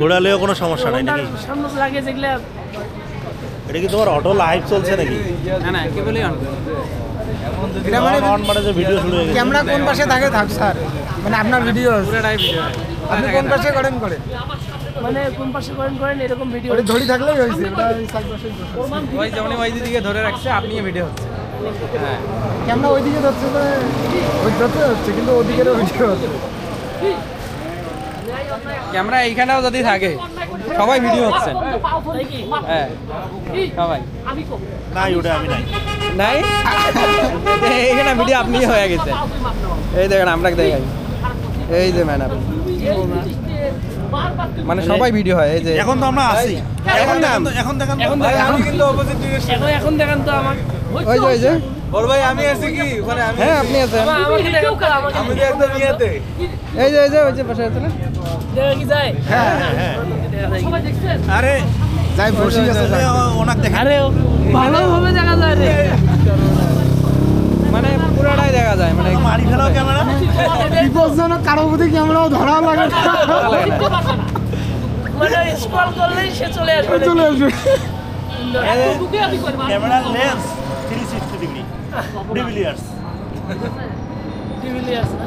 ঘোরালেও কোনো সমস্যা নাই নাকি? সামনে লাগে যেগুলা এটা কি তোমার অটো লাইভ চলছে নাকি? না না কেবলই অন এটা মানে যে ভিডিও শুরু হয়ে গেছে। ক্যামেরা কোন পাশে থাকে থাক স্যার, মানে আপনার ভিডিও পুরোটাই ভিডিও আপনি কোন পাশে করেন মানে কোন পাশে করেন এরকম ভিডিও ওটা ধরি থাকলেই হয়েছে। ওটা ওই সাইড পাশে ওই যেমন ওই দিকে ধরে রাখছে আপনি ভিডিও হচ্ছে। হ্যাঁ ক্যামেরা ওইদিকে ধরছে, মানে ওই ধরতে হচ্ছে কিন্তু ওদিকেরও ভিডিও হচ্ছে। ক্যামেরা এইখানেও যদি থাকে সবাই ভিডিও হচ্ছে। হ্যাঁ সবাই নাই ওটা আমি নাই। নাই এইখানে ভিডিও আপনি হয়ে গেছে। এই দেখেন আমরা দেখাই, এই যে ম্যাডাম মানে সবাই ভিডিও হয়। এই যে এখন তো আমরা আছি। এখন দেখান তো, এখন দেখান তো। আমি কিন্তু অপোজিট ডিরেকশন। এখন দেখান তো আমার ওই যে বড় ভাই আমি আছি কি ওখানে? আমি হ্যাঁ আপনি আছেন। আমি তো একদম ইয়াতে। এই যে ওই যে বসে আছেন। দেখা কি যায়? হ্যাঁ হ্যাঁ। সবাই দেখছেন? আরে যাই বসে আছে ওনাকে দেখেন। আরে ভালোভাবে দেখা যায় রে, মানে পুরোটাই দেখা যায়। মানে মারি ফেলাও ক্যামেরা। বিপজ্জনক কারো প্রতি ক্যামেরাও ধরা লাগে না। মানে স্ক্রল করলেই সে চলে আসবে। ক্যামেরার লেন্স 360 ডিগ্রি ডিভিলিয়ার্স। টিভি লিয়ে আসছে না?